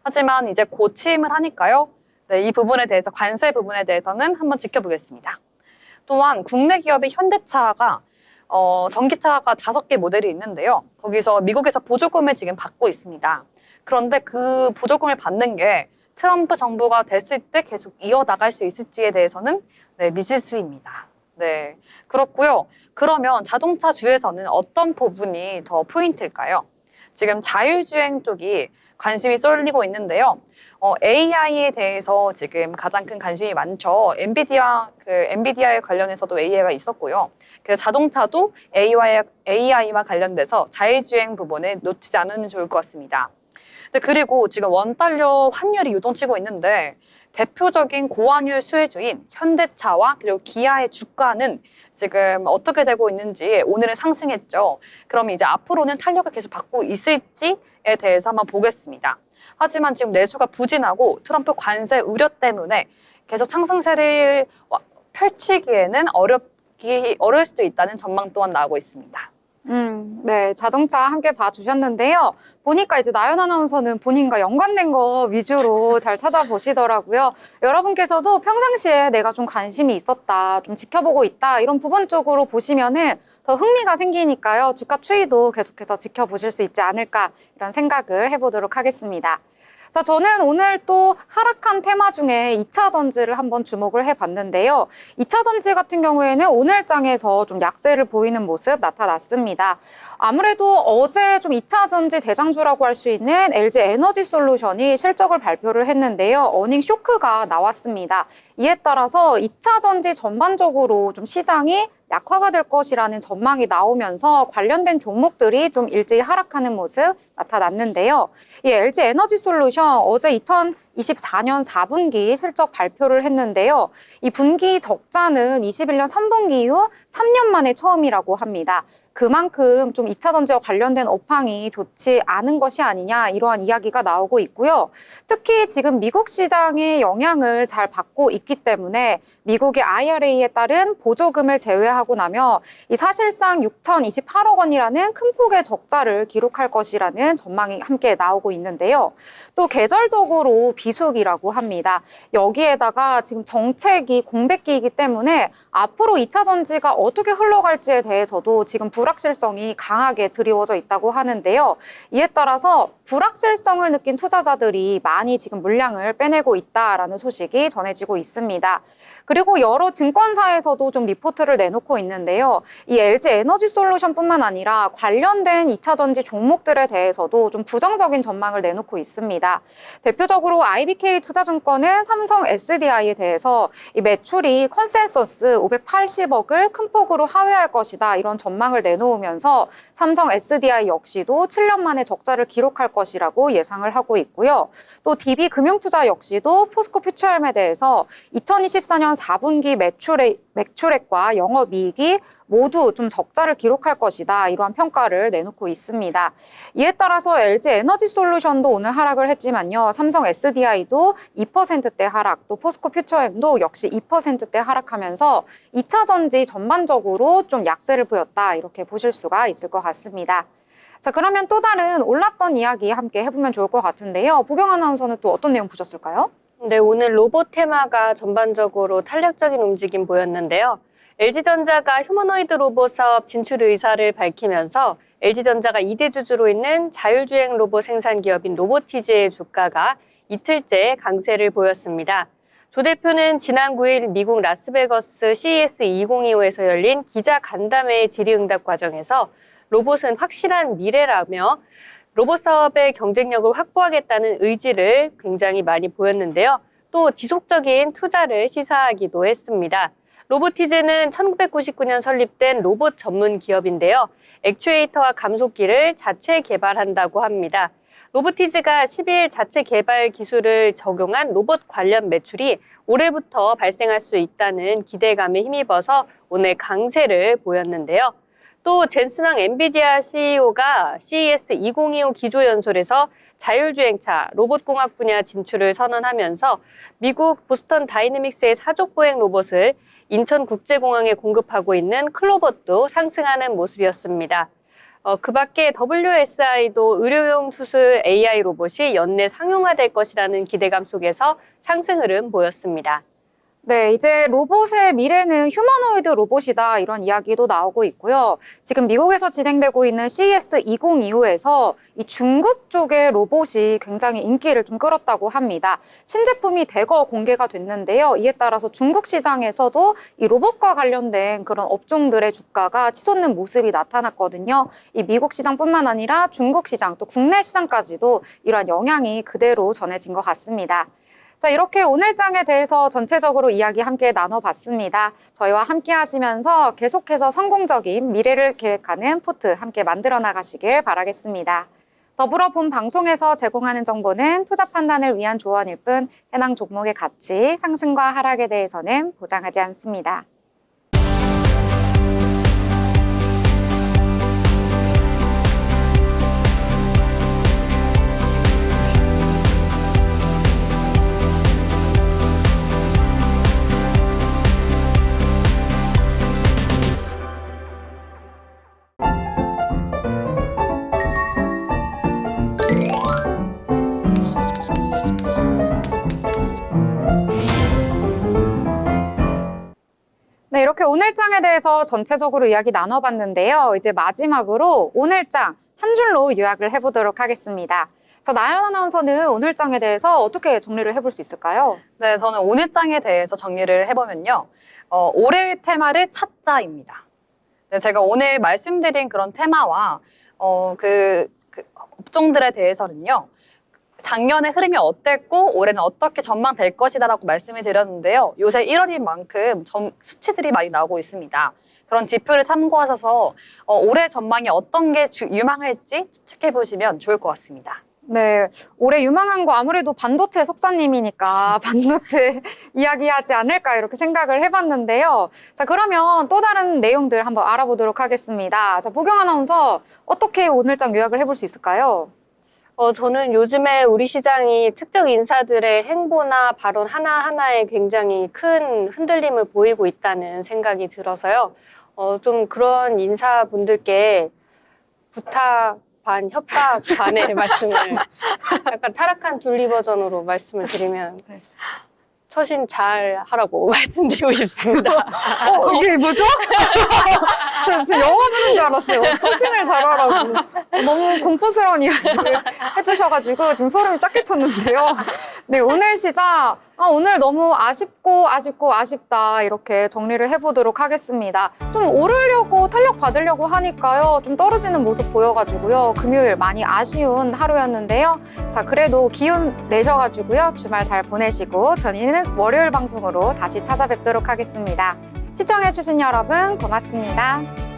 하지만 이제 곧 취임을 하니까요. 네, 이 부분에 대해서 관세 부분에 대해서는 한번 지켜보겠습니다. 또한 국내 기업의 현대차가 전기차가 5개 모델이 있는데요. 거기서 미국에서 보조금을 지금 받고 있습니다. 그런데 그 보조금을 받는 게 트럼프 정부가 됐을 때 계속 이어나갈 수 있을지에 대해서는 네, 미지수입니다. 네, 그렇고요. 그러면 자동차주에서는 어떤 부분이 더 포인트일까요? 지금 자율주행 쪽이 관심이 쏠리고 있는데요. AI에 대해서 지금 가장 큰 관심이 많죠. 엔비디아에 관련해서도 AI가 있었고요. 그래서 자동차도 AI와 관련돼서 자율주행 부분을 놓치지 않으면 좋을 것 같습니다. 그리고 지금 원달러 환율이 요동치고 있는데 대표적인 고환율 수혜주인 현대차와 그리고 기아의 주가는 지금 어떻게 되고 있는지 오늘은 상승했죠. 그럼 이제 앞으로는 탄력을 계속 받고 있을지에 대해서 한번 보겠습니다. 하지만 지금 내수가 부진하고 트럼프 관세 우려 때문에 계속 상승세를 펼치기에는 어려울 수도 있다는 전망 또한 나오고 있습니다. 네, 자동차 함께 봐주셨는데요. 보니까 이제 나연 아나운서는 본인과 연관된 거 위주로 잘 찾아보시더라고요. 여러분께서도 평상시에 내가 좀 관심이 있었다, 좀 지켜보고 있다, 이런 부분 쪽으로 보시면은 더 흥미가 생기니까요. 주가 추이도 계속해서 지켜보실 수 있지 않을까, 이런 생각을 해보도록 하겠습니다. 자, 저는 오늘 또 하락한 테마 중에 2차 전지를 한번 주목을 해봤는데요. 2차 전지 같은 경우에는 오늘 장에서 좀 약세를 보이는 모습 나타났습니다. 아무래도 어제 좀 2차 전지 대장주라고 할 수 있는 LG 에너지 솔루션이 실적을 발표를 했는데요. 어닝 쇼크가 나왔습니다. 이에 따라서 2차 전지 전반적으로 좀 시장이 약화가 될 것이라는 전망이 나오면서 관련된 종목들이 좀 일제히 하락하는 모습 나타났는데요. 이 LG 에너지 솔루션 어제 2024년 4분기 실적 발표를 했는데요. 이 분기 적자는 21년 3분기 이후 3년 만에 처음이라고 합니다. 그만큼 좀 2차 전지와 관련된 업황이 좋지 않은 것이 아니냐, 이러한 이야기가 나오고 있고요. 특히 지금 미국 시장의 영향을 잘 받고 있기 때문에 미국의 IRA에 따른 보조금을 제외하고 나면 이 사실상 6,028억 원이라는 큰 폭의 적자를 기록할 것이라는 전망이 함께 나오고 있는데요. 또 계절적으로 비수기라고 합니다. 여기에다가 지금 정책이 공백기이기 때문에 앞으로 2차 전지가 어떻게 흘러갈지에 대해서도 지금 불확실성이 강하게 드리워져 있다고 하는데요. 이에 따라서 불확실성을 느낀 투자자들이 많이 지금 물량을 빼내고 있다라는 소식이 전해지고 있습니다. 그리고 여러 증권사에서도 좀 리포트를 내놓고 있는데요. 이 LG 에너지 솔루션뿐만 아니라 관련된 2차 전지 종목들에 대해서도 좀 부정적인 전망을 내놓고 있습니다. 대표적으로 IBK 투자증권은 삼성 SDI에 대해서 이 매출이 컨센서스 580억을 큰 폭으로 하회할 것이다, 이런 전망을 내놓으면서 삼성 SDI 역시도 7년 만에 적자를 기록할 것이라고 예상을 하고 있고요. 또 DB금융투자 역시도 포스코 퓨처엠에 대해서 2024년 4분기 매출액과 영업이익이 모두 좀 적자를 기록할 것이다, 이러한 평가를 내놓고 있습니다. 이에 따라서 LG 에너지 솔루션도 오늘 하락을 했지만요. 삼성 SDI도 2%대 하락, 또 포스코 퓨처엠도 역시 2%대 하락하면서 2차 전지 전반적으로 좀 약세를 보였다, 이렇게 보실 수가 있을 것 같습니다. 자, 그러면 또 다른 올랐던 이야기 함께 해보면 좋을 것 같은데요. 보경 아나운서는 또 어떤 내용 보셨을까요? 네, 오늘 로봇 테마가 전반적으로 탄력적인 움직임 보였는데요. LG전자가 휴머노이드 로봇 사업 진출 의사를 밝히면서 LG전자가 2대 주주로 있는 자율주행 로봇 생산 기업인 로보티즈의 주가가 이틀째 강세를 보였습니다. 조 대표는 지난 9일 미국 라스베거스 CES 2025에서 열린 기자 간담회 질의응답 과정에서 로봇은 확실한 미래라며 로봇 사업의 경쟁력을 확보하겠다는 의지를 굉장히 많이 보였는데요. 또 지속적인 투자를 시사하기도 했습니다. 로보티즈는 1999년 설립된 로봇 전문 기업인데요. 액추에이터와 감속기를 자체 개발한다고 합니다. 로보티즈가 12일 자체 개발 기술을 적용한 로봇 관련 매출이 올해부터 발생할 수 있다는 기대감에 힘입어서 오늘 강세를 보였는데요. 또 젠슨왕 엔비디아 CEO가 CES 2025 기조연설에서 자율주행차, 로봇공학 분야 진출을 선언하면서 미국 보스턴 다이내믹스의 사족보행 로봇을 인천국제공항에 공급하고 있는 클로봇도 상승하는 모습이었습니다. 그 밖에 WSI도 의료용 수술 AI 로봇이 연내 상용화될 것이라는 기대감 속에서 상승 흐름 보였습니다. 네, 이제 로봇의 미래는 휴머노이드 로봇이다, 이런 이야기도 나오고 있고요. 지금 미국에서 진행되고 있는 CES 2025에서 이 중국 쪽의 로봇이 굉장히 인기를 좀 끌었다고 합니다. 신제품이 대거 공개가 됐는데요. 이에 따라서 중국 시장에서도 이 로봇과 관련된 그런 업종들의 주가가 치솟는 모습이 나타났거든요. 이 미국 시장뿐만 아니라 중국 시장, 또 국내 시장까지도 이러한 영향이 그대로 전해진 것 같습니다. 자, 이렇게 오늘 장에 대해서 전체적으로 이야기 함께 나눠봤습니다. 저희와 함께 하시면서 계속해서 성공적인 미래를 계획하는 포트 함께 만들어 나가시길 바라겠습니다. 더불어 본 방송에서 제공하는 정보는 투자 판단을 위한 조언일 뿐 해당 종목의 가치, 상승과 하락에 대해서는 보장하지 않습니다. 네, 이렇게 오늘장에 대해서 전체적으로 이야기 나눠봤는데요. 이제 마지막으로 오늘장 한 줄로 요약을 해보도록 하겠습니다. 자, 나연 아나운서는 오늘장에 대해서 어떻게 정리를 해볼 수 있을까요? 네, 저는 오늘장에 대해서 정리를 해보면요. 올해의 테마를 찾자입니다. 네, 제가 오늘 말씀드린 그런 테마와 그 업종들에 대해서는요. 작년의 흐름이 어땠고 올해는 어떻게 전망될 것이다라고 말씀을 드렸는데요. 요새 1월인 만큼 수치들이 많이 나오고 있습니다. 그런 지표를 참고하셔서 올해 전망이 어떤 게 유망할지 추측해 보시면 좋을 것 같습니다. 네, 올해 유망한 거 아무래도 반도체 석사님이니까 반도체 이야기하지 않을까 이렇게 생각을 해봤는데요. 자, 그러면 또 다른 내용들 한번 알아보도록 하겠습니다. 자, 보경 아나운서 어떻게 오늘장 요약을 해볼 수 있을까요? 저는 요즘에 우리 시장이 특정 인사들의 행보나 발언 하나하나에 굉장히 큰 흔들림을 보이고 있다는 생각이 들어서요. 좀 그런 인사분들께 부탁 반, 협박 반의 말씀을 약간 타락한 둘리 버전으로 말씀을 드리면 처신 잘 하라고 말씀드리고 싶습니다. 이게 뭐죠? 저 무슨 영화 보는 줄 알았어요. 처신을 잘하라고. 너무 공포스러운 이야기를 해주셔가지고 지금 소름이 쫙 끼쳤는데요. 네, 오늘 시장 오늘 너무 아쉽다 이렇게 정리를 해보도록 하겠습니다. 좀 오르려고 탄력 받으려고 하니까요. 좀 떨어지는 모습 보여가지고요. 금요일 많이 아쉬운 하루였는데요. 자, 그래도 기운 내셔가지고요. 주말 잘 보내시고 저희는 월요일 방송으로 다시 찾아뵙도록 하겠습니다. 시청해주신 여러분 고맙습니다.